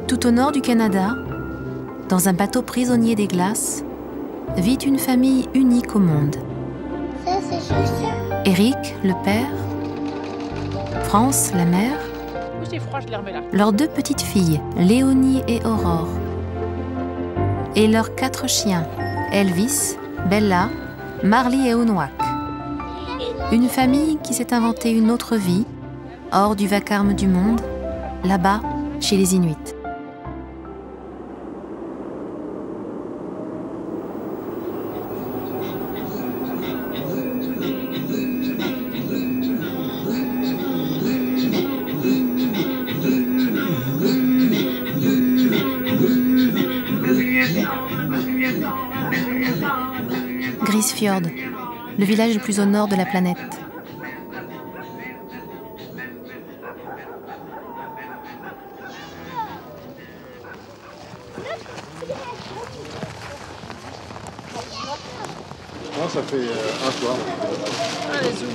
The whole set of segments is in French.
Tout au nord du Canada, dans un bateau prisonnier des glaces, vit une famille unique au monde. Ça, c'est juste. Eric, le père, France, la mère, leurs 2 petites filles, Léonie et Aurore, et leurs 4 chiens, Elvis, Bella, Marley et Ounwak. Une famille qui s'est inventée une autre vie, hors du vacarme du monde, là-bas, chez les Inuits. Grisfjord, le village le plus au nord de la planète. Non, ça fait un soir. Allez, zoom.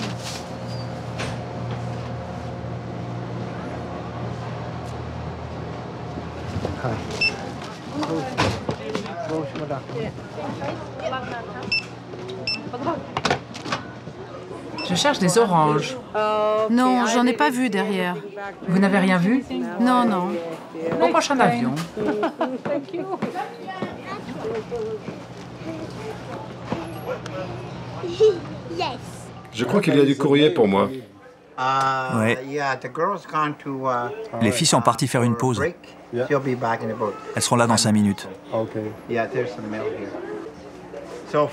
Je cherche des oranges. Non, j'en ai pas vu derrière. Vous n'avez rien vu? Non, non. Au prochain avion. Yes. Je crois qu'il y a du courrier pour moi. Ouais. Les filles sont parties faire une pause. Elles seront là dans 5 minutes.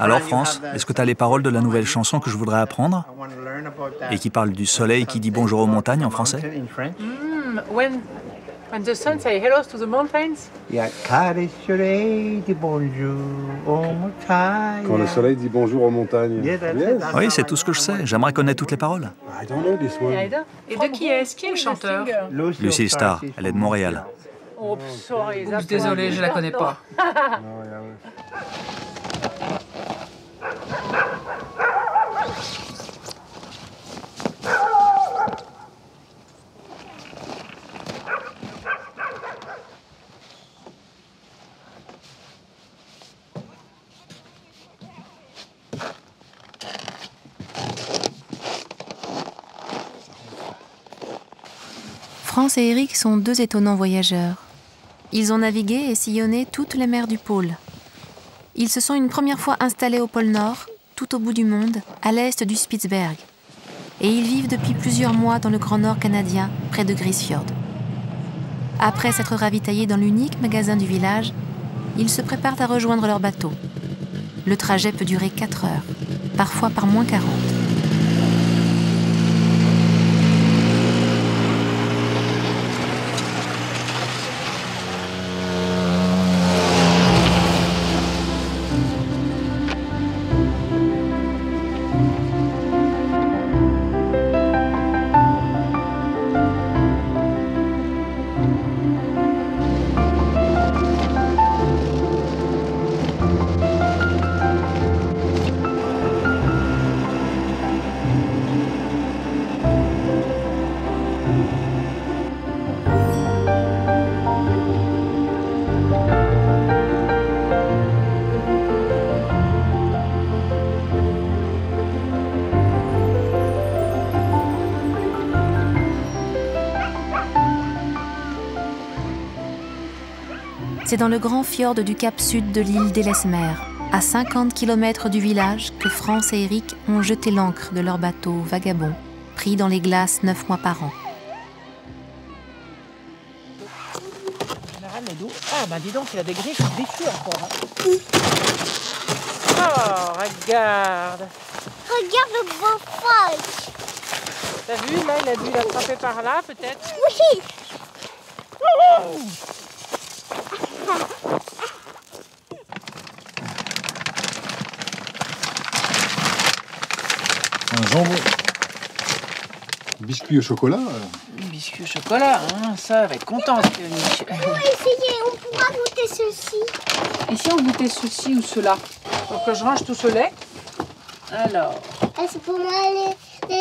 Alors France, est-ce que tu as les paroles de la nouvelle chanson que je voudrais apprendre et qui parle du soleil qui dit bonjour aux montagnes en français? When the sun say hello to the mountains. Quand le soleil dit bonjour aux montagnes. Oui, c'est tout ce que je sais. J'aimerais connaître toutes les paroles. Et de qui est-ce? Qui est le chanteur? Lucy Starr, elle est de Montréal. Oh, sorry. Désolée, je la connais pas. France et Eric sont 2 étonnants voyageurs. Ils ont navigué et sillonné toutes les mers du pôle. Ils se sont une première fois installés au pôle Nord, tout au bout du monde, à l'est du Spitzberg. Et ils vivent depuis plusieurs mois dans le Grand Nord canadien, près de Grisfjord. Après s'être ravitaillés dans l'unique magasin du village, ils se préparent à rejoindre leur bateau. Le trajet peut durer 4 heures, parfois par moins 40. C'est dans le grand fjord du cap sud de l'île d'Ellesmer, à 50 km du village, que France et Eric ont jeté l'ancre de leur bateau vagabond, pris dans les glaces 9 mois par an. Ah, bah dis donc, il a des griffes déçues encore. Oh, regarde. Regarde le beau foch. T'as vu, là, il a dû l'attraper par là, peut-être? Oui. Un jambon. Biscuit au chocolat. Biscuit au chocolat, hein, ça, elle va être contente, Léonie. Oui, c'est ceci. Et si on goûtait ceci ou cela? Donc je range tout ce lait. Alors, Ah, c'est pour moi les...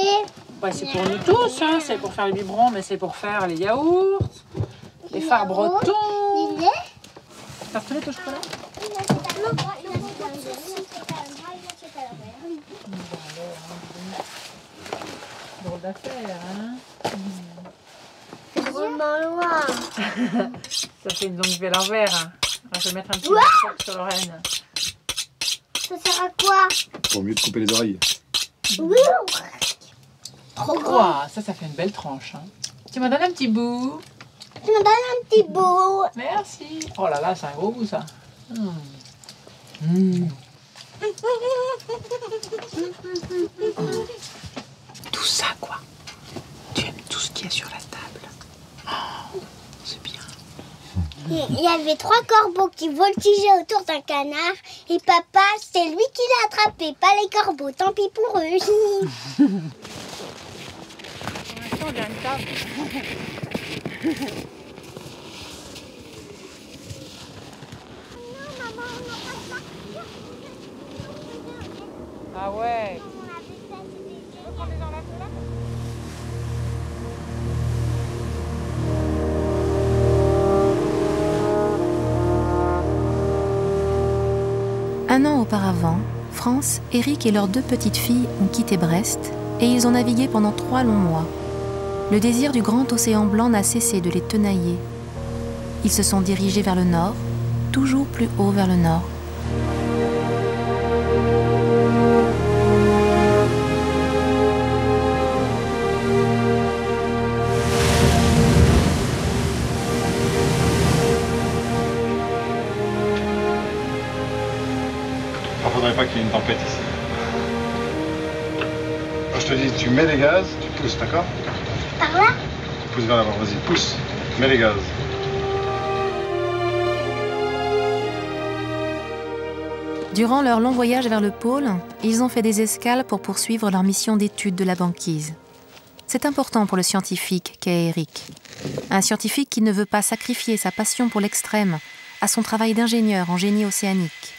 bah, c'est pour nous tous, hein. C'est pour faire les biberons, mais c'est pour faire les yaourts, les fards bretons. Les laits. Tartelette au chocolat? Drôle d'affaire, hein. C'est vraiment loin. Ça fait donc je vais l'envers. Hein. Alors, je vais mettre un petit morceau sur Lorraine. Ça sert à quoi? Pour mieux te couper les oreilles. Oui. Trop grand. Ouah, ça fait une belle tranche. Hein. Tu m'en donnes un petit bout? Tu me donnes un petit bout. Merci. Oh là là, c'est un gros bout ça. Mmh. Tout ça quoi. Tu aimes tout ce qu'il y a sur la table. Oh, c'est bien. Il y avait 3 corbeaux qui voltigeaient autour d'un canard. Et papa, c'est lui qui l'a attrapé, pas les corbeaux. Tant pis pour eux. Pour l'instant, on a une table. Ah ouais. Tu veux qu'on les enlève là? Un an auparavant, France, Éric et leurs 2 petites filles ont quitté Brest et ils ont navigué pendant 3 longs mois. Le désir du grand océan blanc n'a cessé de les tenailler. Ils se sont dirigés vers le nord, toujours plus haut vers le nord. Il ne faudrait pas qu'il y ait une tempête ici. Quand je te dis tu mets les gaz, tu pousses, d'accord? Par là? Tu pousses vers l'avant, vas-y, pousse. Mets les gaz. Durant leur long voyage vers le pôle, ils ont fait des escales pour poursuivre leur mission d'étude de la banquise. C'est important pour le scientifique qu'est Éric. Un scientifique qui ne veut pas sacrifier sa passion pour l'extrême à son travail d'ingénieur en génie océanique.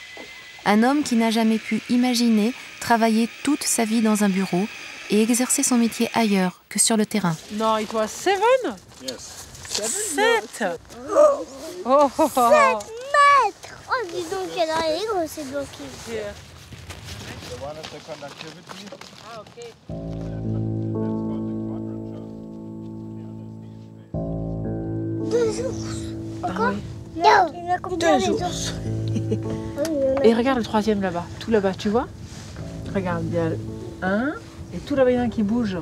Un homme qui n'a jamais pu imaginer travailler toute sa vie dans un bureau et exercer son métier ailleurs que sur le terrain. Non, it was 7? Yes. 7. Oh, oh, oh. 7 mètres. Oh, dis donc, il y a dans les gros, c'est bloqué. Yeah. Ah, ok. 2 ours. Ah, oui. Non, il y en a combien 2 les ours. Oui, il y en a. Et regarde le 3e là-bas, tout là-bas, tu vois? Regarde, il y a un, et tout là-bas, il y en a un qui bouge.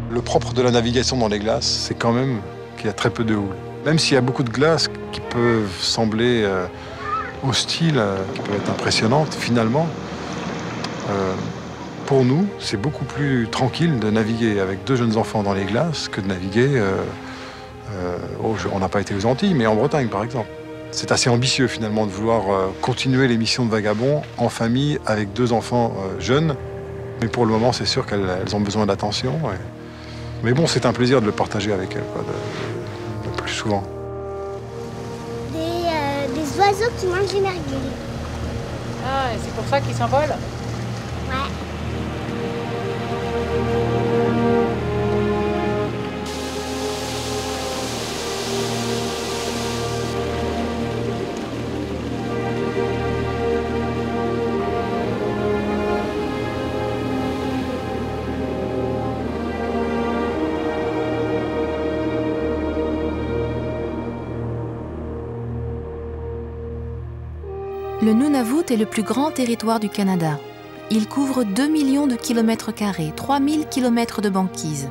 Le propre de la navigation dans les glaces, c'est quand même qu'il y a très peu de houle. Même s'il y a beaucoup de glaces qui peuvent sembler hostiles, qui peuvent être impressionnantes, finalement, pour nous, c'est beaucoup plus tranquille de naviguer avec 2 jeunes enfants dans les glaces que de naviguer, on n'a pas été aux Antilles, mais en Bretagne par exemple. C'est assez ambitieux finalement de vouloir continuer les missions de vagabond en famille avec 2 enfants jeunes. Mais pour le moment, c'est sûr qu'elles ont besoin d'attention. Mais bon, c'est un plaisir de le partager avec elles, quoi, de plus souvent. Des oiseaux qui mangent les merguez. Ah, et c'est pour ça qu'ils s'envolent? Ouais. Le Nunavut est le plus grand territoire du Canada. Il couvre 2 millions de kilomètres carrés, 3000 kilomètres de banquise.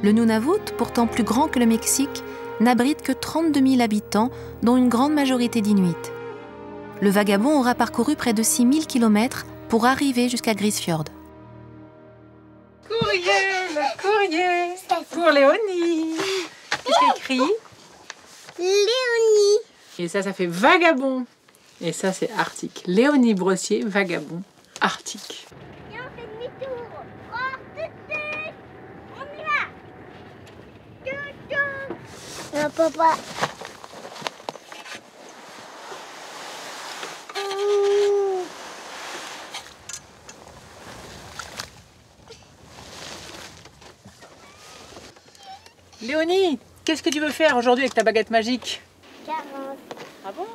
Le Nunavut, pourtant plus grand que le Mexique, n'abrite que 32 000 habitants, dont une grande majorité d'Inuits. Le vagabond aura parcouru près de 6000 kilomètres pour arriver jusqu'à Grisfjord. Le courrier pour Léonie. Qu'est-ce qu'il écrit? Léonie. Et ça fait vagabond. Et ça, c'est Arctique. Léonie Brossier, vagabond. arctique. Viens, on fait demi-tour. Oh, tout de suite. On y va. Non, papa. Léonie, qu'est-ce que tu veux faire aujourd'hui avec ta baguette magique? 40. Ah bon?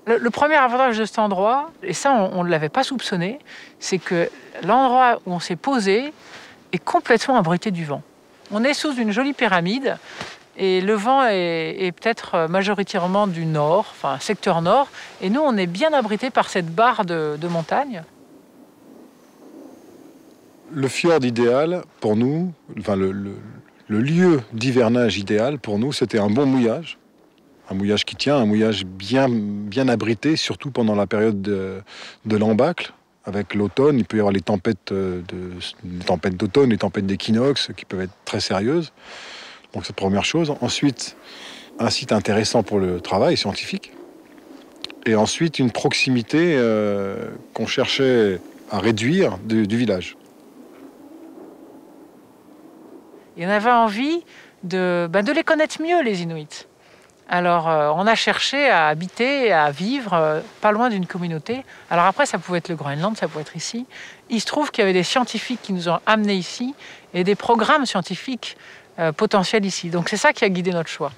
Le premier avantage de cet endroit, et ça on ne l'avait pas soupçonné, c'est que l'endroit où on s'est posé est complètement abrité du vent. On est sous une jolie pyramide et le vent est peut-être majoritairement du nord, enfin secteur nord, et nous on est bien abrité par cette barre de montagne. Le fjord idéal pour nous, enfin le lieu d'hivernage idéal pour nous, c'était un bon mouillage. Un mouillage qui tient, un mouillage bien abrité, surtout pendant la période de l'embâcle. Avec l'automne, il peut y avoir les tempêtes d'automne, les tempêtes d'équinoxe qui peuvent être très sérieuses. Donc c'est la première chose. Ensuite, un site intéressant pour le travail scientifique. Et ensuite, une proximité qu'on cherchait à réduire du village. Et on avait envie de les connaître mieux, les Inuits. Alors, on a cherché à habiter, à vivre pas loin d'une communauté. Alors après, ça pouvait être le Groenland, ça pouvait être ici. Il se trouve qu'il y avait des scientifiques qui nous ont amenés ici et des programmes scientifiques potentiels ici. Donc c'est ça qui a guidé notre choix.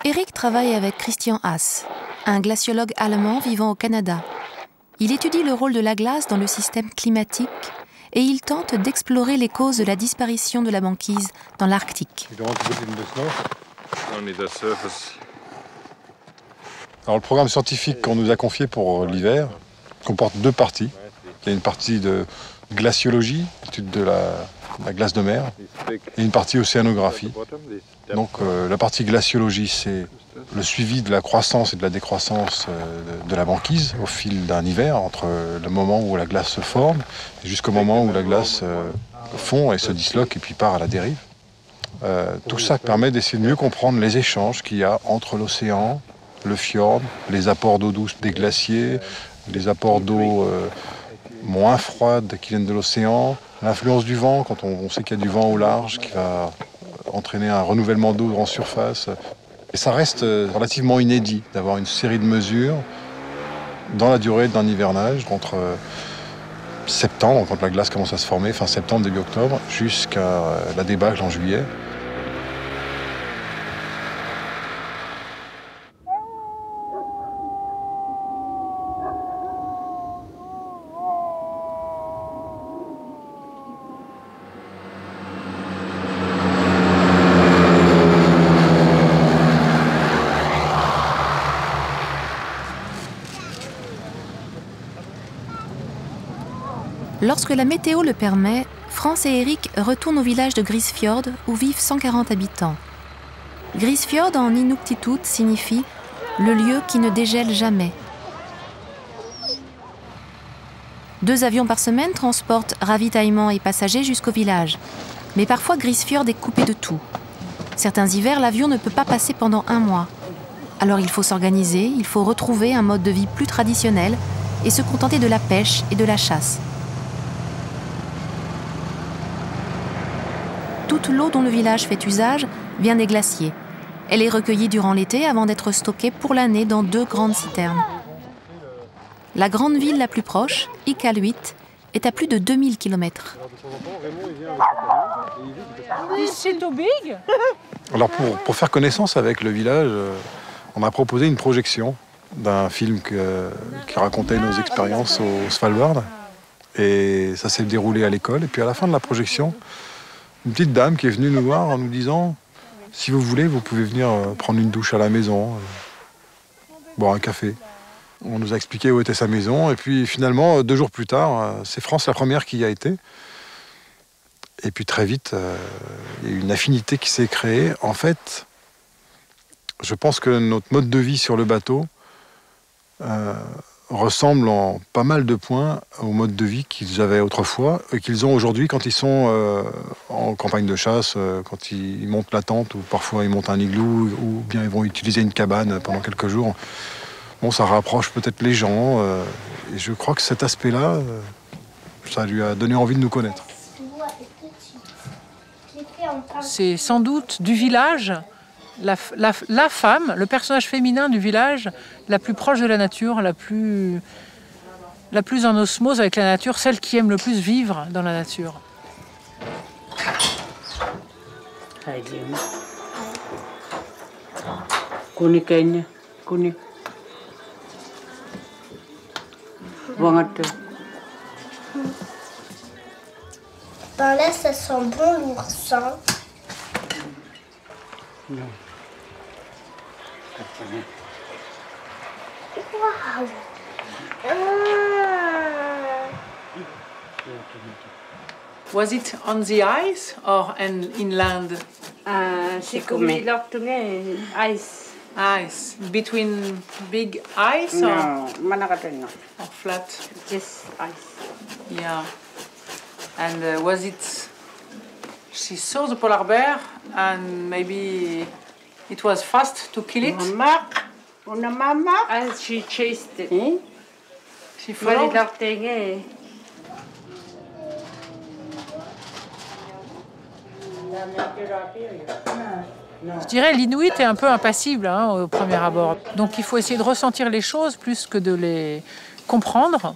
Eric travaille avec Christian Haas, un glaciologue allemand vivant au Canada. Il étudie le rôle de la glace dans le système climatique et il tente d'explorer les causes de la disparition de la banquise dans l'Arctique. Alors, le programme scientifique qu'on nous a confié pour l'hiver comporte deux parties. Il y a une partie de glaciologie, étude de la glace de mer, et une partie océanographie. Donc la partie glaciologie, c'est le suivi de la croissance et de la décroissance de la banquise au fil d'un hiver, entre le moment où la glace se forme jusqu'au moment où la glace fond et se disloque et puis part à la dérive. Tout ça permet d'essayer de mieux comprendre les échanges qu'il y a entre l'océan, le fjord, les apports d'eau douce des glaciers, les apports d'eau moins froide qui viennent de l'océan, l'influence du vent, quand on sait qu'il y a du vent au large qui va entraîner un renouvellement d'eau en surface. Et ça reste relativement inédit d'avoir une série de mesures dans la durée d'un hivernage entre septembre, quand la glace commence à se former, fin septembre, début octobre, jusqu'à la débâcle en juillet. Lorsque la météo le permet, France et Eric retournent au village de Grisfjord où vivent 140 habitants. Grisfjord en Inuktitut signifie « le lieu qui ne dégèle jamais ». 2 avions par semaine transportent ravitaillement et passagers jusqu'au village. Mais parfois Grisfjord est coupé de tout. Certains hivers, l'avion ne peut pas passer pendant 1 mois. Alors il faut s'organiser, il faut retrouver un mode de vie plus traditionnel et se contenter de la pêche et de la chasse. Toute l'eau dont le village fait usage vient des glaciers. Elle est recueillie durant l'été avant d'être stockée pour l'année dans 2 grandes citernes. La grande ville la plus proche, Iqaluit, est à plus de 2000 km. C'est tout big. Alors pour faire connaissance avec le village, on a proposé une projection d'un film qui racontait nos expériences au Svalbard. Et ça s'est déroulé à l'école. Et puis à la fin de la projection, une petite dame qui est venue nous voir en nous disant « Si vous voulez, vous pouvez venir prendre une douche à la maison, boire un café ». On nous a expliqué où était sa maison. Et puis finalement, 2 jours plus tard, c'est France la première qui y a été. Et puis très vite, il y a eu une affinité qui s'est créée. En fait, je pense que notre mode de vie sur le bateau ressemble en pas mal de points au mode de vie qu'ils avaient autrefois et qu'ils ont aujourd'hui quand ils sont en campagne de chasse, quand ils montent la tente ou parfois ils montent un igloo ou bien ils vont utiliser une cabane pendant quelques jours. Bon, ça rapproche peut-être les gens et je crois que cet aspect-là, ça lui a donné envie de nous connaître. C'est sans doute du village, la femme, le personnage féminin du village, la plus proche de la nature, la plus en osmose avec la nature, celle qui aime le plus vivre dans la nature. Ben là, ça sent bon l'oursin. Waouh! Was it on the ice or inland? C'est comme ice. Ice. Between big ice or flat? Just ice. Yeah. And was it... She saw the polar bear and maybe it was fast to kill it? As she chased it. She followed? Je dirais l'Inuit est un peu impassible au premier abord. Donc il faut essayer de ressentir les choses plus que de les comprendre.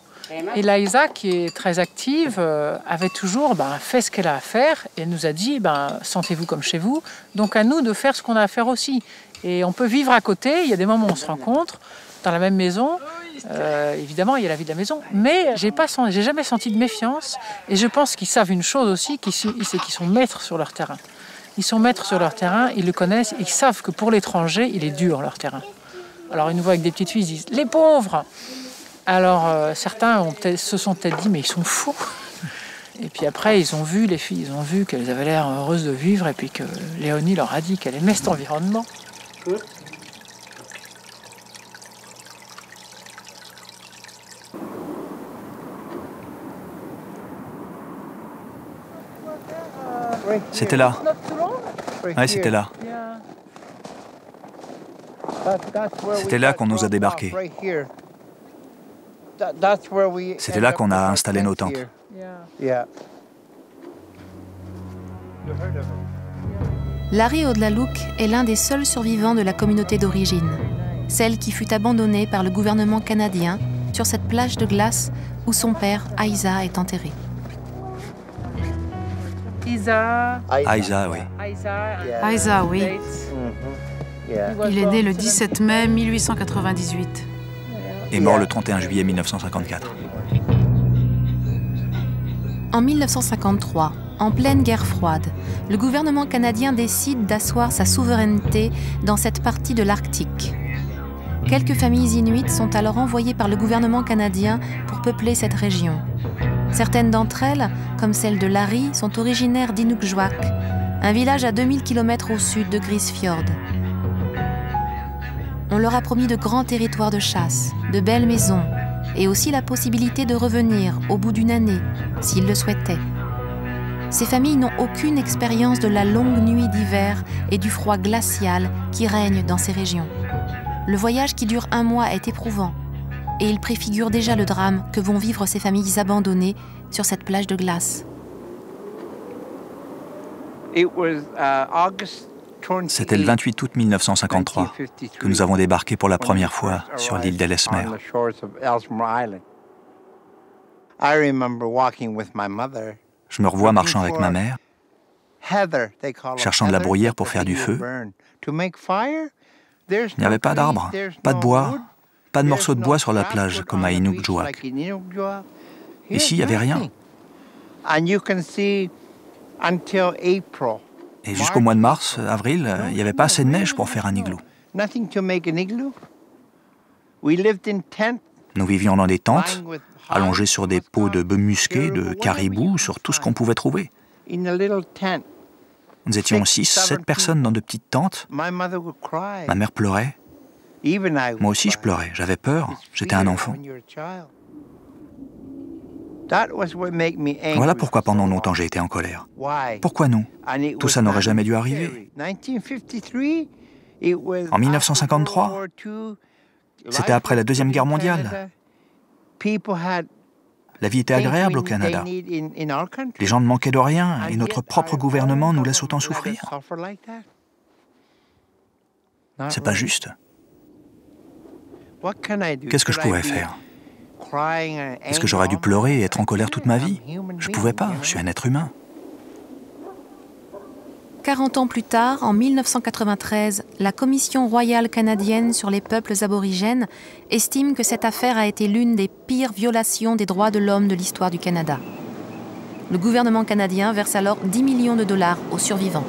Et Liza, qui est très active, avait toujours fait ce qu'elle a à faire et elle nous a dit sentez-vous comme chez vous. Donc à nous de faire ce qu'on a à faire aussi. Et on peut vivre à côté, il y a des moments où on se rencontre dans la même maison. Évidemment, il y a la vie de la maison, mais j'ai jamais senti de méfiance. Et je pense qu'ils savent une chose aussi, c'est qu'ils sont maîtres sur leur terrain. Ils sont maîtres sur leur terrain, ils le connaissent, ils savent que pour l'étranger, il est dur leur terrain. Alors ils nous voient avec des petites filles, ils disent « les pauvres !» Alors certains se sont peut-être dit « mais ils sont fous !» Et puis après, ils ont vu, les filles, ils ont vu qu'elles avaient l'air heureuses de vivre et puis que Léonie leur a dit qu'elle aimait cet environnement. C'était là. Ouais, c'était là. C'était là qu'on nous a débarqués. C'était là qu'on a installé nos tentes. Larry Odlaluk est l'un des seuls survivants de la communauté d'origine, celle qui fut abandonnée par le gouvernement canadien sur cette plage de glace où son père, Isa, est enterré. Isa, oui. Isa, oui. Il est né le 17 mai 1898. Et mort le 31 juillet 1954. En 1953, en pleine guerre froide, le gouvernement canadien décide d'asseoir sa souveraineté dans cette partie de l'Arctique. Quelques familles inuites sont alors envoyées par le gouvernement canadien pour peupler cette région. Certaines d'entre elles, comme celle de Larry, sont originaires d'Inukjuak, un village à 2000 km au sud de Grisfjord. On leur a promis de grands territoires de chasse, de belles maisons, et aussi la possibilité de revenir au bout d'une année, s'ils le souhaitaient. Ces familles n'ont aucune expérience de la longue nuit d'hiver et du froid glacial qui règne dans ces régions. Le voyage qui dure 1 mois est éprouvant, et il préfigure déjà le drame que vont vivre ces familles abandonnées sur cette plage de glace. C'était le 28 août 1953 que nous avons débarqué pour la première fois sur l'île d'Ellesmere. Je me revois marchant avec ma mère, cherchant de la bruyère pour faire du feu. Il n'y avait pas d'arbres, pas de bois, pas de morceaux de bois sur la plage comme à Inukjuak. Ici, il n'y avait rien. Et jusqu'au mois de mars, avril, il n'y avait pas assez de neige pour faire un igloo. Nous vivions dans des tentes, allongés sur des peaux de bœufs musqués, de caribous, sur tout ce qu'on pouvait trouver. Nous étions 6, 7 personnes dans de petites tentes. Ma mère pleurait. Moi aussi, je pleurais. J'avais peur. J'étais un enfant. Voilà pourquoi pendant longtemps j'ai été en colère. Pourquoi nous? Tout ça n'aurait jamais dû arriver. En 1953, c'était après la Deuxième Guerre mondiale. La vie était agréable au Canada. Les gens ne manquaient de rien et notre propre gouvernement nous laisse autant souffrir. C'est pas juste. Qu'est-ce que je pouvais faire? Est-ce que j'aurais dû pleurer et être en colère toute ma vie? Je pouvais pas, je suis un être humain. 40 ans plus tard, en 1993, la Commission royale canadienne sur les peuples aborigènes estime que cette affaire a été l'une des pires violations des droits de l'homme de l'histoire du Canada. Le gouvernement canadien verse alors 10 millions de dollars aux survivants.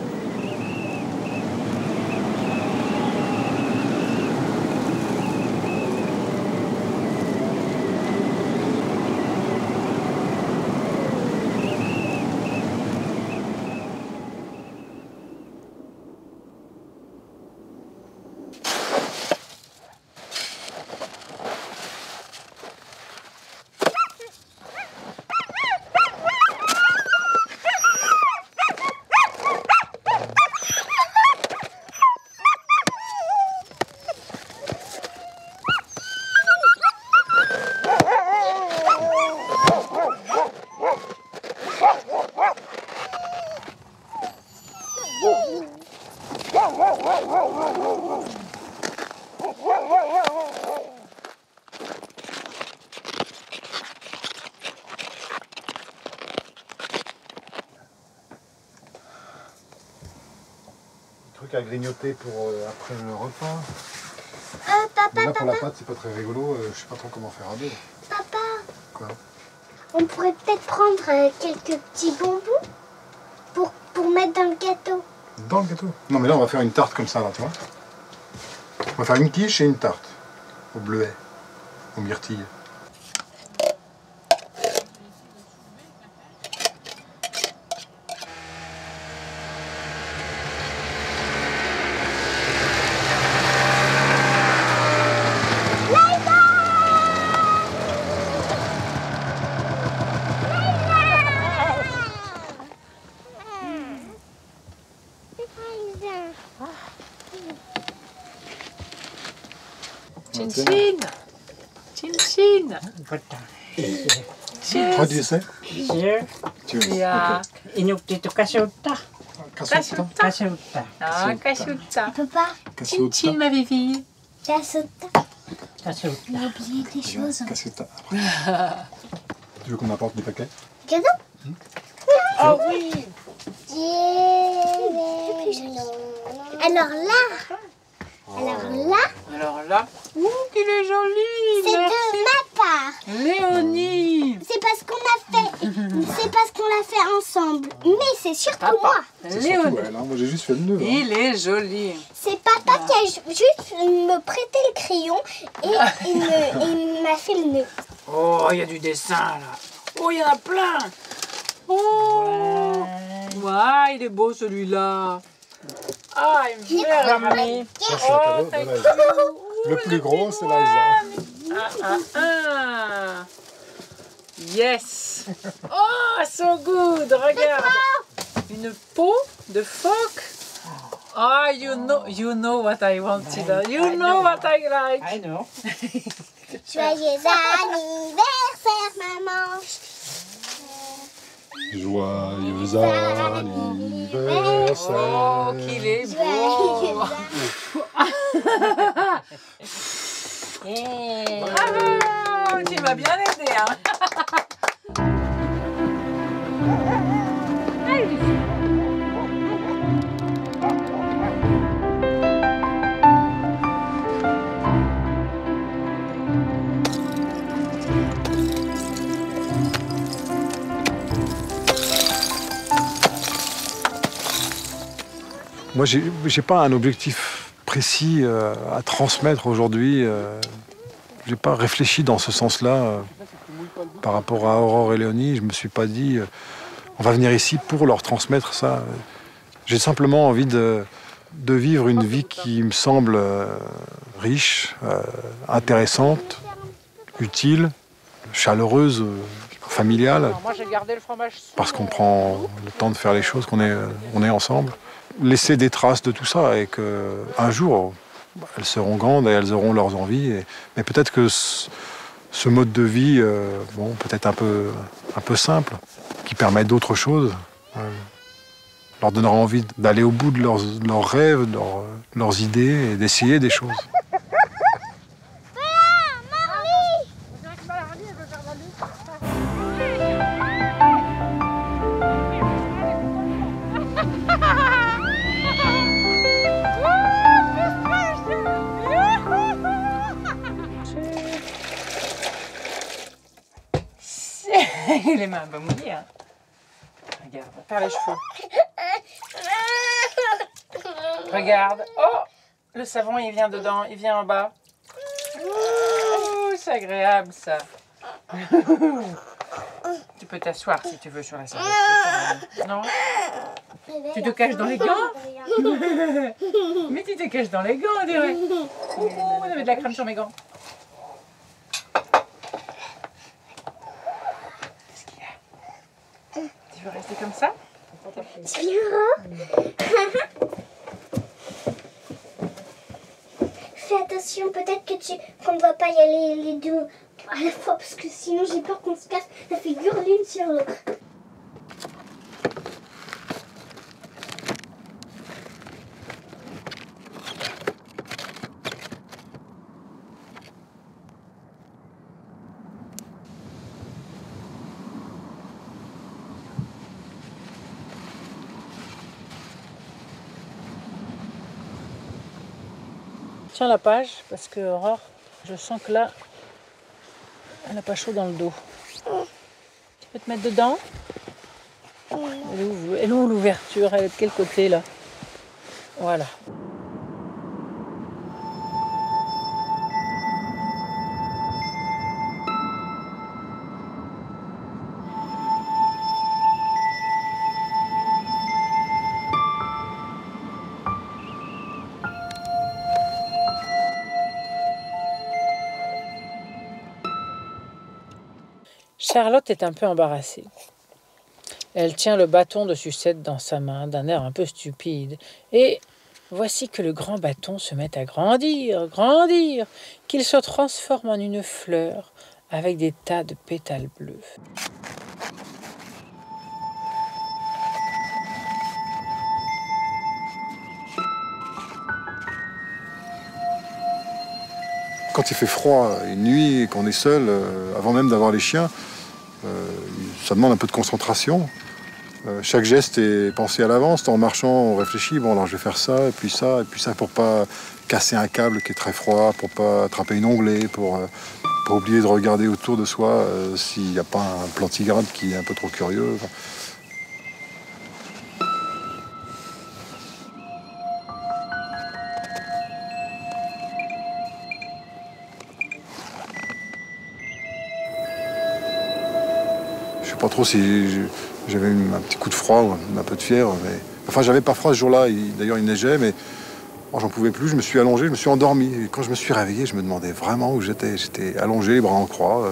Truc à grignoter pour après le repas. Papa, Là pour la papa, pâte c'est pas très rigolo, je sais pas trop comment faire à deux. papa, Quoi? on pourrait peut-être prendre quelques petits bonbons pour mettre dans le gâteau. Dans le gâteau? Non mais là on va faire une tarte comme ça là, tu vois. On va faire une quiche et une tarte. Au bleuet, aux myrtilles. Chin chin. Chin chin. What do you say? Here, Cheers. yeah. Inuk dito kasuta. Casota. Kasuta. Ah, casciutta. Papa, Chin chin, ma fille. Casota. Kasuta. On a oublié des choses. Casota. Tu veux qu'on apporte des paquets? Cadeau? Oh oui. Alors là, Alors là, ouh, qu'il est joli. c'est Merci. de ma part. Léonie. C'est parce qu'on l'a fait ensemble. Mais c'est surtout moi. C'est surtout Léonie. elle, hein. Moi j'ai juste fait le nœud. Hein. Il est joli. C'est papa qui a juste me prêté le crayon et il m'a fait le nœud. Oh, il y a du dessin là. Oh, il y en a plein. Oh. Ouais, il est beau celui-là. Ah, il me fait ramener. Ça c'est le cadeau de Liza. Le plus gros c'est Liza. Yes. Oh, so good. Regarde. Une peau de phoque. Ah, you know what I wanted. You know what I like. I know. Joyeux anniversaire, maman. Joyeux anniversaire. Oh, qu'il est beau. Bravo, tu m'as bien aidé, hein. Moi j'ai pas un objectif précis à transmettre aujourd'hui. J'ai pas réfléchi dans ce sens-là par rapport à Aurore et Léonie. Je me suis pas dit on va venir ici pour leur transmettre ça. J'ai simplement envie de de vivre une vie qui me semble riche, intéressante, utile, chaleureuse, familiale, Alors, moi, j'ai gardé le fromage parce qu'on prend le temps de faire les choses, qu'on est ensemble. Laisser des traces de tout ça et qu'un jour, elles seront grandes et elles auront leurs envies. Mais peut-être que ce mode de vie, bon, peut-être un peu simple, qui permet d'autres choses, leur donnera envie d'aller au bout de leurs rêves, de leurs idées et d'essayer des choses. Les mains vont mouiller. Hein. Regarde, on perd les cheveux. Regarde. Oh, le savon, il vient dedans, il vient en bas. Oh, c'est agréable, ça. Tu peux t'asseoir si tu veux sur la serviette. Non? Tu te caches dans les gants? Mais tu te caches dans les gants, on dirait. Oh, on avait de la crème sur mes gants. Tu veux rester comme ça? Fais attention, peut-être qu'on ne va pas y aller les deux à la fois, parce que sinon j'ai peur qu'on se casse la figure l'une sur l'autre. Tiens la page, parce que Aurore, je sens que là, elle n'a pas chaud dans le dos. Tu peux te mettre dedans? Elle est où l'ouverture? Elle est de quel côté là? Voilà. Charlotte est un peu embarrassée. Elle tient le bâton de sucette dans sa main, d'un air un peu stupide. Et voici que le grand bâton se met à grandir, grandir, qu'il se transforme en une fleur avec des tas de pétales bleus. Quand il fait froid une nuit et qu'on est seul, avant même d'avoir les chiens, ça demande un peu de concentration. Chaque geste est pensé à l'avance. En marchant, on réfléchit, bon alors je vais faire ça, et puis ça, pour pas casser un câble qui est très froid, pour pas attraper une onglet, pour oublier de regarder autour de soi s'il n'y a pas un plantigrade qui est un peu trop curieux. Enfin, je sais pas trop si j'avais eu un petit coup de froid ou un peu de fièvre. Mais... Enfin, j'avais pas froid ce jour-là. D'ailleurs, il neigeait, mais j'en pouvais plus. Je me suis allongé, je me suis endormi. Et quand je me suis réveillé, je me demandais vraiment où j'étais. J'étais allongé, les bras en croix.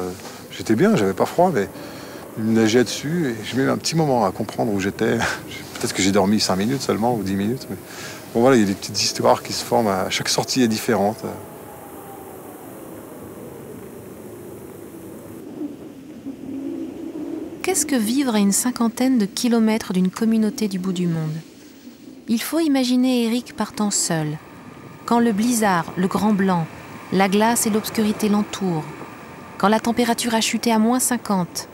J'étais bien, j'avais pas froid, mais il me neigeait dessus. Et j'ai mis un petit moment à comprendre où j'étais. Peut-être que j'ai dormi 5 minutes seulement ou 10 minutes. Mais... Bon, voilà, il y a des petites histoires qui se forment. Chaque sortie est différente. Qu'est-ce que vivre à une cinquantaine de kilomètres d'une communauté du bout du monde? Il faut imaginer Eric partant seul. Quand le blizzard, le grand blanc, la glace et l'obscurité l'entourent, quand la température a chuté à -50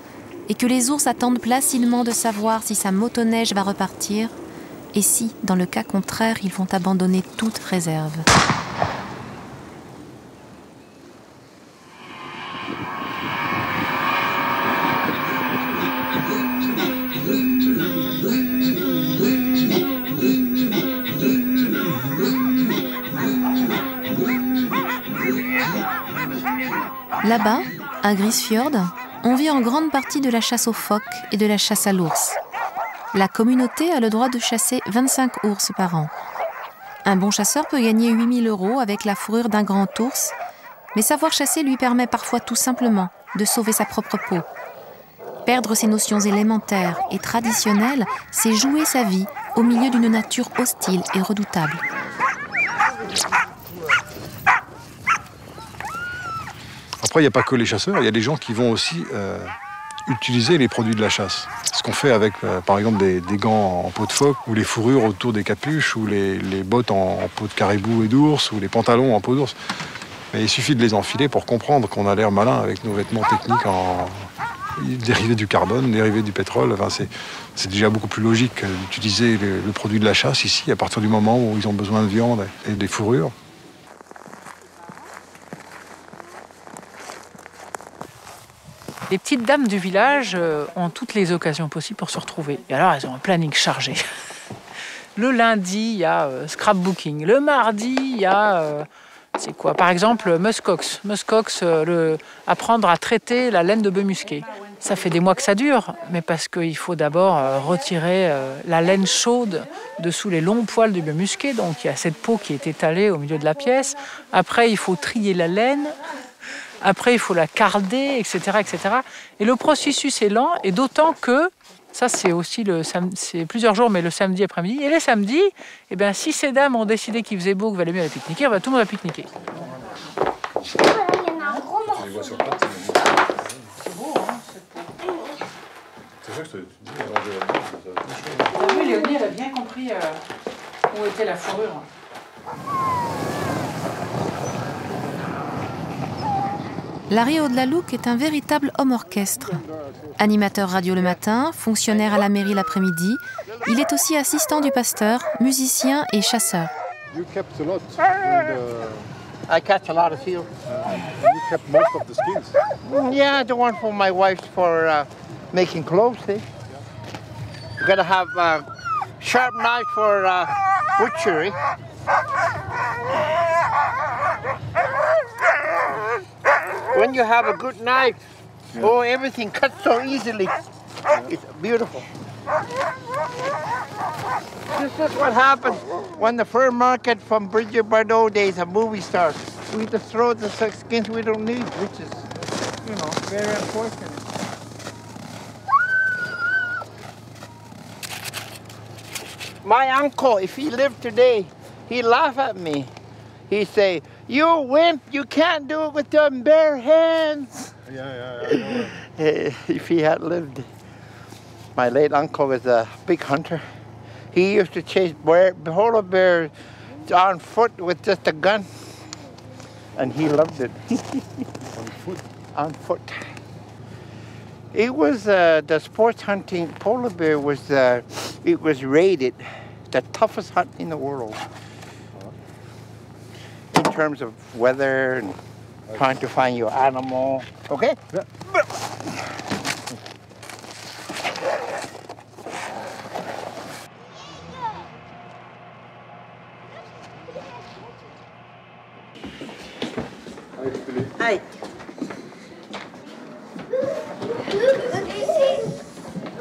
et que les ours attendent placidement de savoir si sa motoneige va repartir et si, dans le cas contraire, ils vont abandonner toute réserve. Là-bas, à Grisfjord, on vit en grande partie de la chasse aux phoques et de la chasse à l'ours. La communauté a le droit de chasser 25 ours par an. Un bon chasseur peut gagner 8 000 € avec la fourrure d'un grand ours, mais savoir chasser lui permet parfois tout simplement de sauver sa propre peau. Perdre ses notions élémentaires et traditionnelles, c'est jouer sa vie au milieu d'une nature hostile et redoutable. Après, il n'y a pas que les chasseurs, il y a des gens qui vont aussi utiliser les produits de la chasse. Ce qu'on fait avec, par exemple, des gants en peau de phoque, ou les fourrures autour des capuches, ou les bottes en peau de caribou et d'ours, ou les pantalons en peau d'ours. Mais il suffit de les enfiler pour comprendre qu'on a l'air malin avec nos vêtements techniques dérivés du carbone, dérivés du pétrole. Enfin, c'est déjà beaucoup plus logique d'utiliser le produit de la chasse ici, à partir du moment où ils ont besoin de viande et des fourrures. Les petites dames du village ont toutes les occasions possibles pour se retrouver. Et alors, elles ont un planning chargé. Le lundi, il y a scrapbooking. Le mardi, il y a... c'est quoi? Par exemple, muskox. Muskox, apprendre à traiter la laine de bœuf musqué. Ça fait des mois que ça dure, mais parce qu'il faut d'abord retirer la laine chaude dessous les longs poils du bœuf musqué. Donc, il y a cette peau qui est étalée au milieu de la pièce. Après, il faut trier la laine. Après, il faut la carder, etc., etc. Et le processus est lent, et d'autant que, ça c'est aussi c'est plusieurs jours, mais le samedi après-midi. Et les samedis, eh bien, si ces dames ont décidé qu'il faisait beau, qu'il valait mieux aller pique-niquer, tout le monde va pique-niquer. Voilà, il y en a un gros morceau. C'est beau, hein, cette peau. C'est ça que je te dis. T'as vu, Léonie, elle a bien compris où était la fourrure. Larry Audlalouc est un véritable homme-orchestre. Animateur radio le matin, fonctionnaire à la mairie l'après-midi, il est aussi assistant du pasteur, musicien et chasseur. You kept a lot. I catch a lot of seal. You kept most of the skins. Yeah, the one for my wife for making clothes. Eh? You gotta have a sharp knife for butchery. When you have a good knife, oh, everything cuts so easily. It's beautiful. This is what happens when the fur market from Bridget Bardot days, a movie star. We just throw the skins we don't need, which is, you know, very unfortunate. My uncle, if he lived today, he'd laugh at me. He'd say, "You wimp, you can't do it with them bare hands." Yeah, I know. If he had lived. My late uncle was a big hunter. He used to chase polar bears on foot with just a gun. And he loved it. On foot? On foot. It was the sports hunting polar bear was, it was rated the toughest hunt in the world. In terms of weather and trying to find your animal. Okay? Yeah. Hi.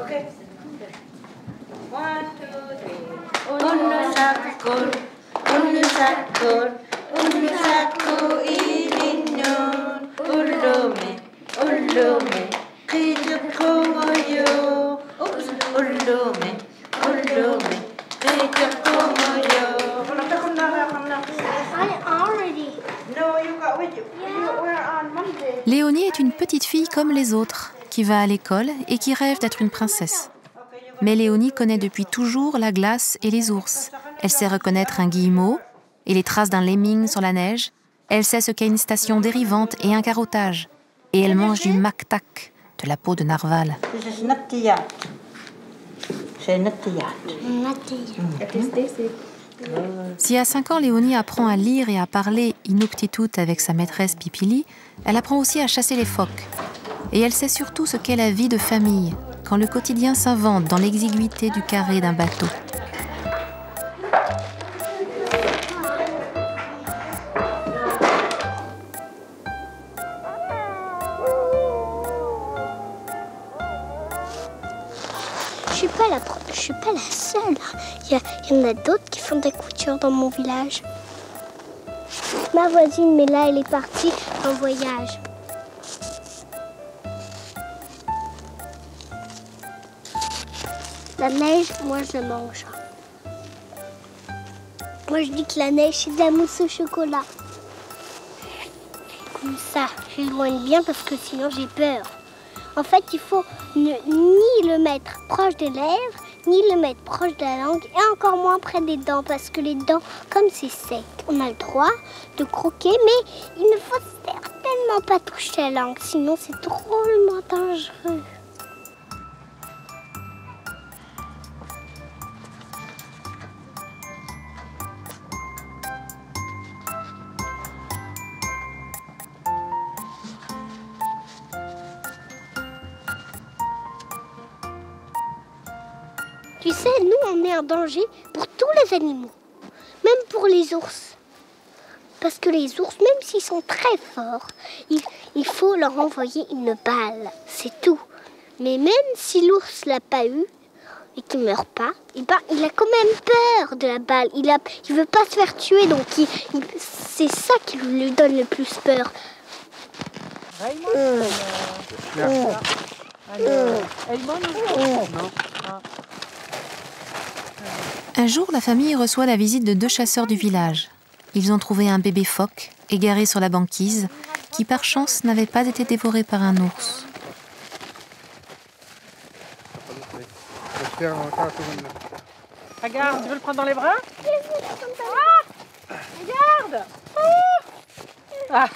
Okay. 1, 2, 3. Unu sakur ininun, ulume, kijukomoyo, ulume, kijukomoyo. I already. No, you got with you. You were on Monday. Léonie est une petite fille comme les autres, qui va à l'école et qui rêve d'être une princesse. Mais Léonie connaît depuis toujours la glace et les ours. Elle sait reconnaître un guillemot et les traces d'un lemming sur la neige. Elle sait ce qu'est une station dérivante et un carottage. Et elle mange du mactac, de la peau de narval. This is nattiyat. C'est nattiyat. Si à 5 ans, Léonie apprend à lire et à parler Inuktitut avec sa maîtresse Pipili, elle apprend aussi à chasser les phoques. Et elle sait surtout ce qu'est la vie de famille, quand le quotidien s'invente dans l'exiguïté du carré d'un bateau. suis pas la seule. Il y en a d'autres qui font des coutures dans mon village. Ma voisine, mais là, elle est partie en voyage. La neige, moi, je mange. Moi, je dis que la neige, c'est de la mousse au chocolat. Comme ça, j'éloigne bien parce que sinon, j'ai peur. En fait, il faut ni le mettre proche des lèvres, ni le mettre proche de la langue, et encore moins près des dents, parce que les dents, comme c'est sec, on a le droit de croquer, mais il ne faut certainement pas toucher la langue, sinon c'est drôlement dangereux. Tu sais, nous, on est en danger pour tous les animaux, même pour les ours. Parce que les ours, même s'ils sont très forts, il faut leur envoyer une balle, c'est tout. Mais même si l'ours l'a pas eu et qu'il meurt pas, il a quand même peur de la balle. Il veut pas se faire tuer, donc c'est ça qui lui donne le plus peur. Un jour, la famille reçoit la visite de 2 chasseurs du village. Ils ont trouvé un bébé phoque, égaré sur la banquise, qui par chance n'avait pas été dévoré par un ours. Regarde, tu veux le prendre dans les bras? Ah, regarde! Ah.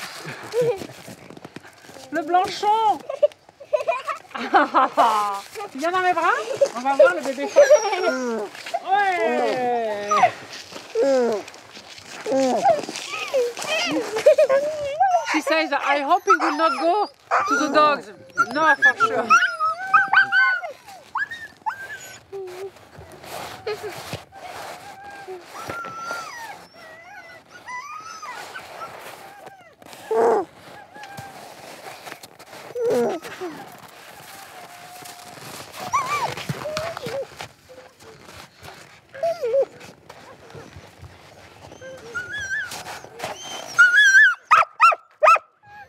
Le blanchon! Viens dans mes bras, on va voir le bébé phoque. Ouais. She says, I hope he will not go to the dogs. No, for sure.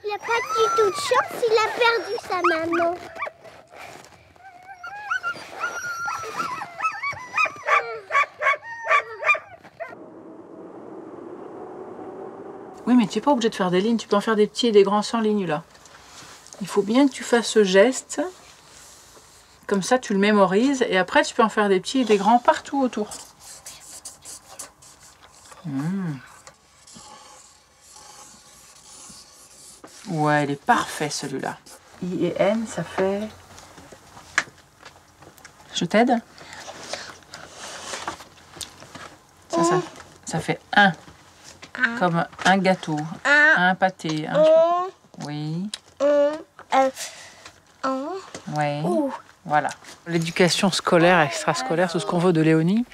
Il n'a pas du tout de chance, il a perdu sa maman. Oui, mais tu n'es pas obligé de faire des lignes, tu peux en faire des petits et des grands sans ligne là. Il faut bien que tu fasses ce geste, comme ça tu le mémorises, et après tu peux en faire des petits et des grands partout autour. Ouais, il est parfait celui-là. I et N, ça fait... Je t'aide? Ça fait un. Comme un gâteau, un pâté. Oui. Oui. Voilà. L'éducation scolaire, extrascolaire, tout ce qu'on veut de Léonie.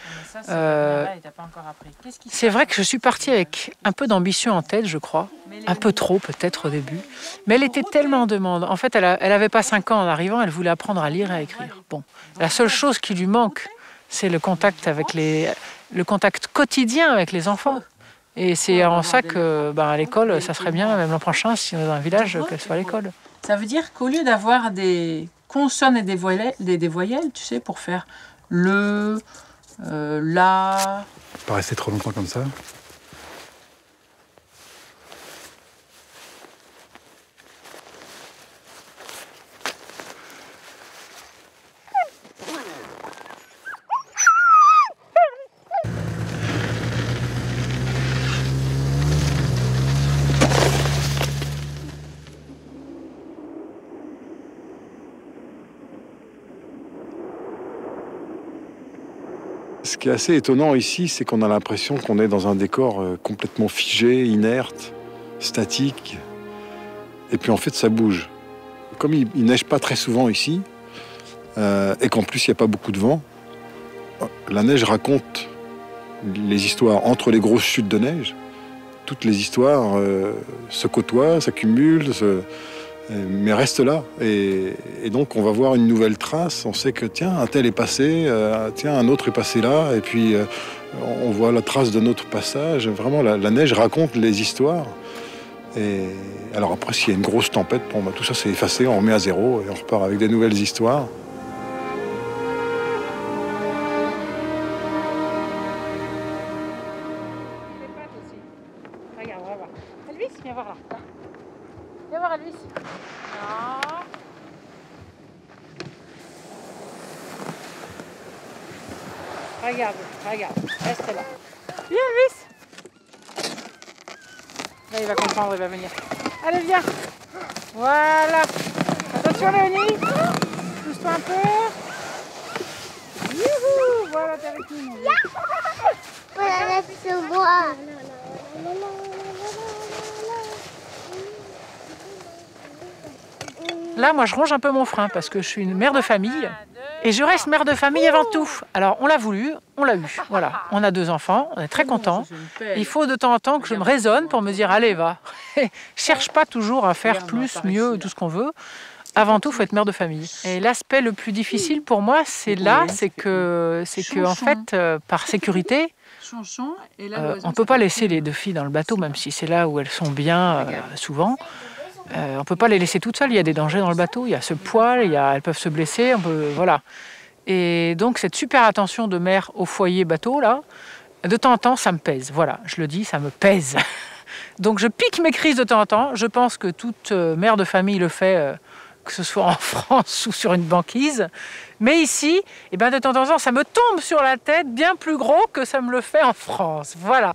C'est vrai que je suis partie avec un peu d'ambition en tête, je crois. Un peu trop peut-être au début. Mais elle était tellement en demande. En fait, elle n'avait pas 5 ans en arrivant, elle voulait apprendre à lire et à écrire. Bon. La seule chose qui lui manque, c'est le contact le contact quotidien avec les enfants. Et c'est en ça que à l'école, ça serait bien, même l'an prochain, si on est dans un village, qu'elle soit à l'école. Ça veut dire qu'au lieu d'avoir des consonnes et des voyelles, tu sais, pour faire le, la... Pas rester trop longtemps comme ça. Ce qui est assez étonnant ici, c'est qu'on a l'impression qu'on est dans un décor complètement figé, inerte, statique. Et puis en fait, ça bouge. Comme il neige pas très souvent ici, et qu'en plus il n'y a pas beaucoup de vent, la neige raconte les histoires entre les grosses chutes de neige. Toutes les histoires se côtoient, s'accumulent, mais reste là. Et donc, on va voir une nouvelle trace. On sait que, tiens, un tel est passé, tiens, un autre est passé là, et puis on voit la trace de notre passage. Vraiment, la neige raconte les histoires. Et alors après, s'il y a une grosse tempête, bon, tout ça c'est effacé, on remet à zéro et on repart avec des nouvelles histoires. Regarde, on va voir. Elvis, viens voir là. Viens voir Elvis. Non. Regarde, reste là. Viens Elvis. Là, il va comprendre, il va venir. Allez, viens. Voilà. Attention, Léonie. Pousse-toi un peu. Youhou. Voilà, t'es avec nous. Voilà, se voir. Là, moi, je ronge un peu mon frein parce que je suis une mère de famille et je reste mère de famille avant tout. Alors, on l'a voulu, on l'a eu. Voilà, on a 2 enfants, on est très contents. Il faut de temps en temps que je me raisonne pour me dire, allez, va. Cherche pas toujours à faire plus, mieux, tout ce qu'on veut. Avant tout, il faut être mère de famille. Et l'aspect le plus difficile pour moi, c'est que en fait, par sécurité, on ne peut pas laisser les 2 filles dans le bateau, même si c'est là où elles sont bien souvent. On ne peut pas les laisser toutes seules, il y a des dangers dans le bateau, il y a ce poil, elles peuvent se blesser, voilà. Et donc cette super attention de mère au foyer bateau, là, de temps en temps, ça me pèse. Voilà, je le dis, ça me pèse. Donc je pique mes crises de temps en temps. Je pense que toute mère de famille le fait, que ce soit en France ou sur une banquise. Mais ici, eh ben, de temps en temps, ça me tombe sur la tête bien plus gros que ça me le fait en France. Voilà.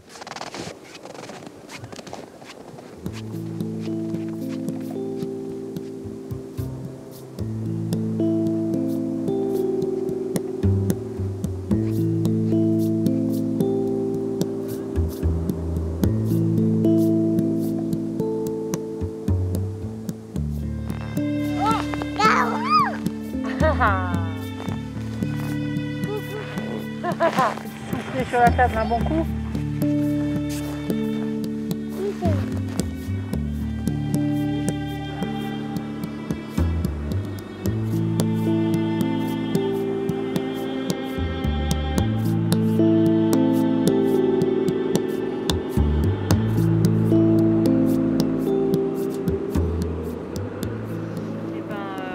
Souffler sur la table un bon coup.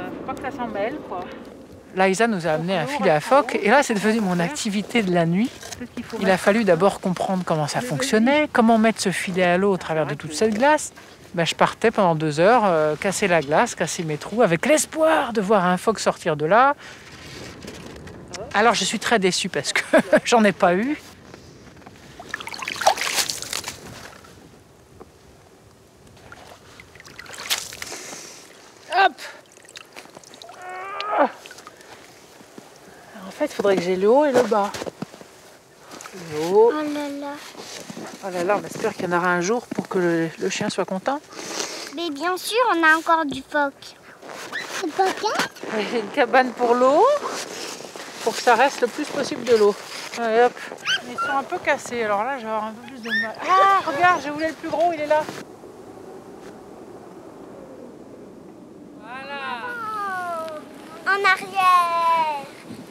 Faut pas que ça s'en mêle, quoi. Liza nous a amené un filet à phoque et là c'est devenu mon activité de la nuit. Il a fallu d'abord comprendre comment ça fonctionnait, comment mettre ce filet à l'eau au travers de toute cette glace. Ben, je partais pendant 2 heures, casser la glace, casser mes trous, avec l'espoir de voir un phoque sortir de là. Alors je suis très déçue parce que j'en ai pas eu. Hop! En fait, il faudrait que j'ai le haut et le bas. Le haut. Oh là là. Oh là là, on espère qu'il y en aura un jour pour que le chien soit content. Mais bien sûr, on a encore du phoque. Du phoque? J'ai une cabane pour l'eau, pour que ça reste le plus possible de l'eau. Allez, hop. Ils sont un peu cassés, alors là, je vais avoir un peu plus de mal. Ah, regarde, j'ai voulu le plus gros, il est là. Voilà. En arrière.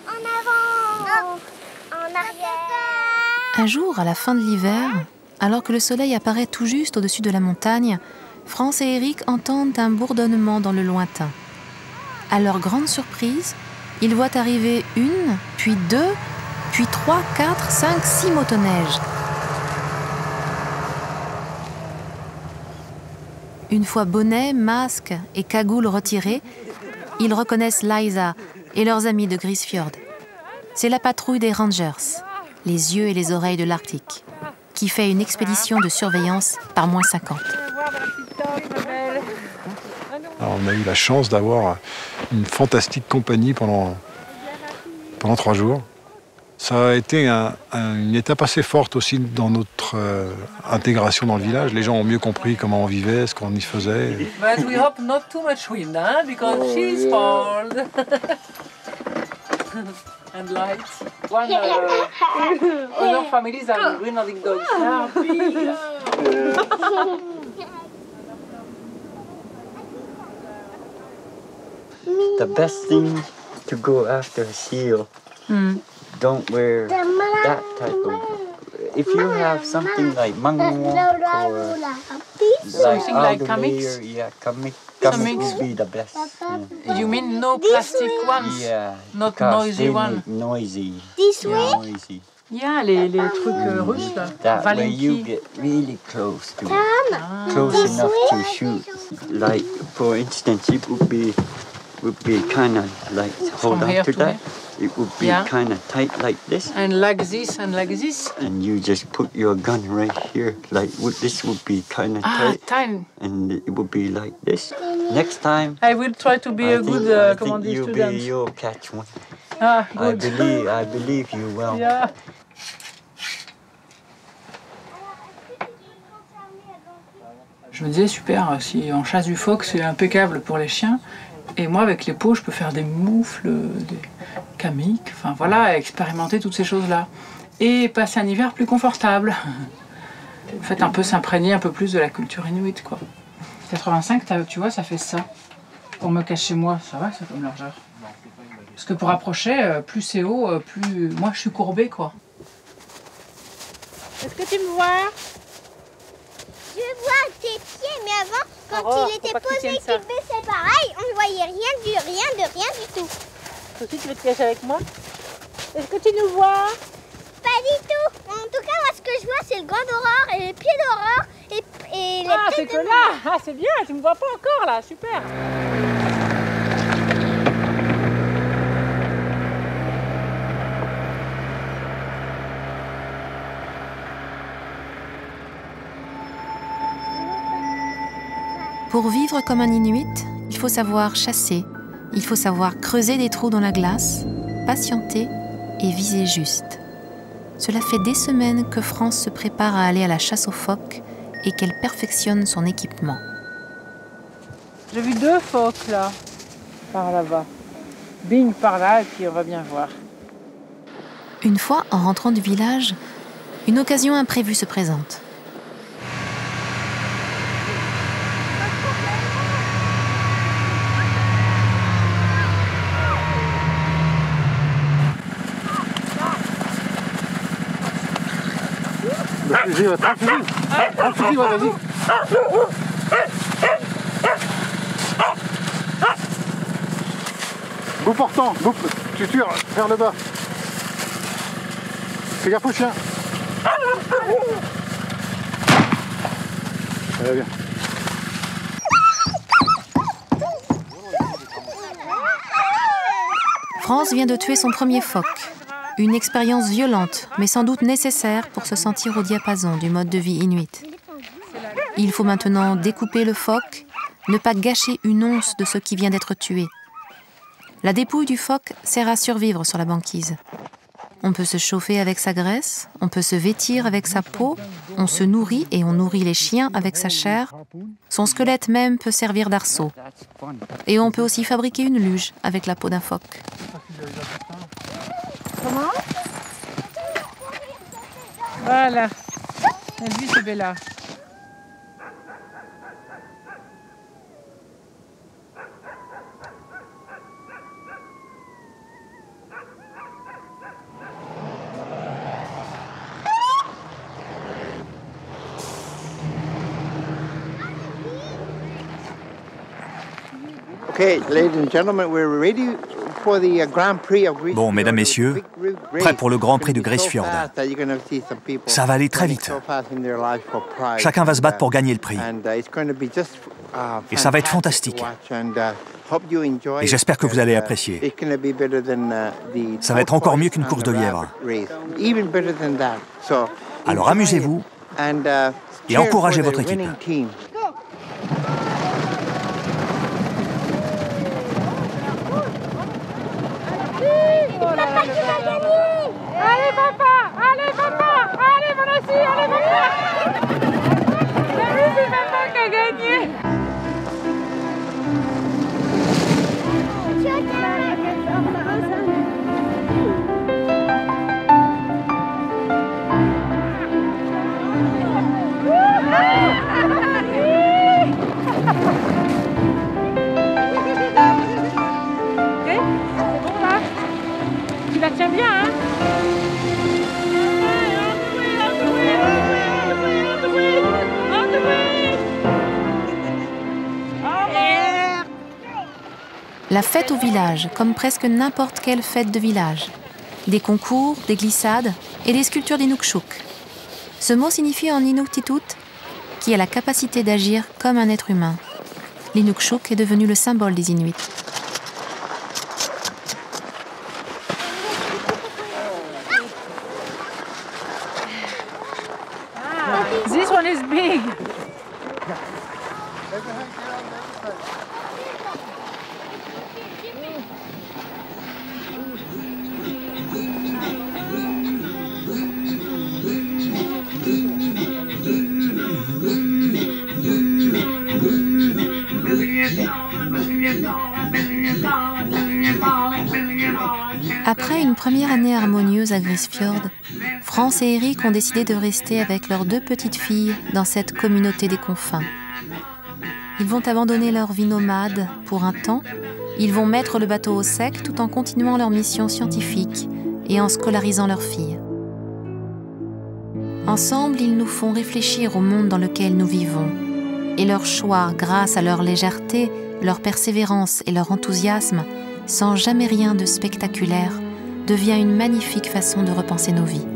En avant. En arrière. Un jour, à la fin de l'hiver, alors que le soleil apparaît tout juste au-dessus de la montagne, France et Eric entendent un bourdonnement dans le lointain. À leur grande surprise, ils voient arriver 1, puis 2, puis 3, 4, 5, 6 motoneiges. Une fois bonnet, masque et cagoule retirés, ils reconnaissent Liza et leurs amis de Grisfjord. C'est la patrouille des Rangers, les yeux et les oreilles de l'Arctique, qui fait une expédition de surveillance par -50. Alors, on a eu la chance d'avoir une fantastique compagnie pendant 3 jours. Ça a été une étape assez forte aussi dans notre intégration dans le village. Les gens ont mieux compris comment on vivait, ce qu'on y faisait. But we hope not too much wind, huh? Because she's spoiled. And light. One other families are Greenlandic dogs. the best thing to go after a seal. Don't wear that type of. If you have something like mangwok or Something like kamix? Kamix would be the best. Yeah. You mean no plastic ones? Yeah, Not because noisy they one. make noisy. This Yeah, way? noisy. Yeah, les trucs russes là. That way you Valenki. get really close to it. Come. Close This enough way? to shoot. Like for instance, it would be kind of like hold From on here to to that. here? It would be Yeah. kind of tight like this, And like this and like this. and you just put your gun right here. Like this would be kind of Ah, tight, time. and it would be like this. Next time, I will try to be I a think, good I comment think des students. you'll catch one. Ah, I good. believe you will. Yeah. Je me disais, super, si on chasse du phoque, c'est impeccable pour les chiens. Et moi, avec les peaux, je peux faire des moufles, des kamiks, enfin voilà, expérimenter toutes ces choses-là. Et passer un hiver plus confortable. En fait, un peu s'imprégner un peu plus de la culture inuite, quoi. 85, tu vois, ça fait ça. Pour me cacher moi, ça va, c'est comme largeur. Parce que pour approcher, plus c'est haut, plus... Moi, je suis courbée, quoi. Est-ce que tu me vois? Je vois tes pieds, mais avant, quand il était posé et qu'il baissait pareil, on ne voyait rien du tout. Toi aussi, tu veux te cacher avec moi? Est-ce que tu nous vois? Pas du tout. En tout cas, moi, ce que je vois, c'est le gant d'Aurore et les pieds d'Aurore et les Ah, têtes c'est de que là! Ah, c'est bien, tu me vois pas encore là, super! Pour vivre comme un Inuit, il faut savoir chasser, il faut savoir creuser des trous dans la glace, patienter et viser juste. Cela fait des semaines que France se prépare à aller à la chasse aux phoques et qu'elle perfectionne son équipement. J'ai vu 2 phoques là, par là-bas. Bing par là et puis on va bien voir. Une fois, en rentrant du village, une occasion imprévue se présente. Le fusil, prends le fusil. Prends le fusil, ouais, vas-y. Bout portant, tu tires vers le bas. Fais gaffe au chien. Allez, viens. France vient de tuer son premier phoque. Une expérience violente, mais sans doute nécessaire pour se sentir au diapason du mode de vie inuit. Il faut maintenant découper le phoque, ne pas gâcher une once de ce qui vient d'être tué. La dépouille du phoque sert à survivre sur la banquise. On peut se chauffer avec sa graisse, on peut se vêtir avec sa peau, on se nourrit et on nourrit les chiens avec sa chair. Son squelette même peut servir d'arceau. Et on peut aussi fabriquer une luge avec la peau d'un phoque. Comment? Voilà. Vas-y, c'est Bella. Bon, mesdames, messieurs, prêts pour le Grand Prix du Grisfjord. Ça va aller très vite. Chacun va se battre pour gagner le prix. Et ça va être fantastique. Et j'espère que vous allez apprécier. Ça va être encore mieux qu'une course de lièvre. Alors amusez-vous et encouragez votre équipe. Allez papa! Allez papa! Allez Vanassi! Allez papa! T'as vu, c'est papa qui a gagné! La fête au village, comme presque n'importe quelle fête de village. Des concours, des glissades et des sculptures d'Inukshuk. Ce mot signifie en Inuktitut qui a la capacité d'agir comme un être humain. L'Inukshuk est devenu le symbole des Inuits. This one is big. Après une première année harmonieuse à Grisfjord, France et Eric ont décidé de rester avec leurs 2 petites filles dans cette communauté des confins. Ils vont abandonner leur vie nomade pour un temps. Ils vont mettre le bateau au sec tout en continuant leur mission scientifique et en scolarisant leurs filles. Ensemble, ils nous font réfléchir au monde dans lequel nous vivons. Et leur choix, grâce à leur légèreté, leur persévérance et leur enthousiasme, sans jamais rien de spectaculaire, devient une magnifique façon de repenser nos vies.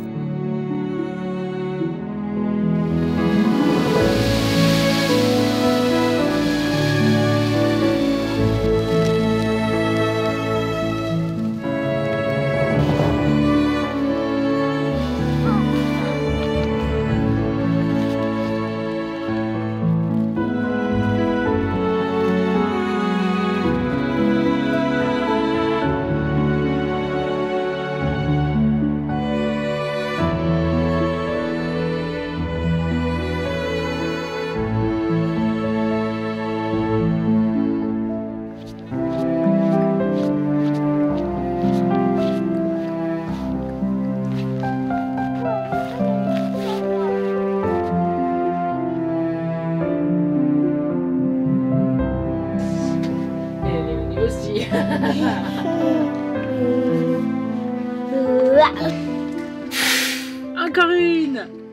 Encore une.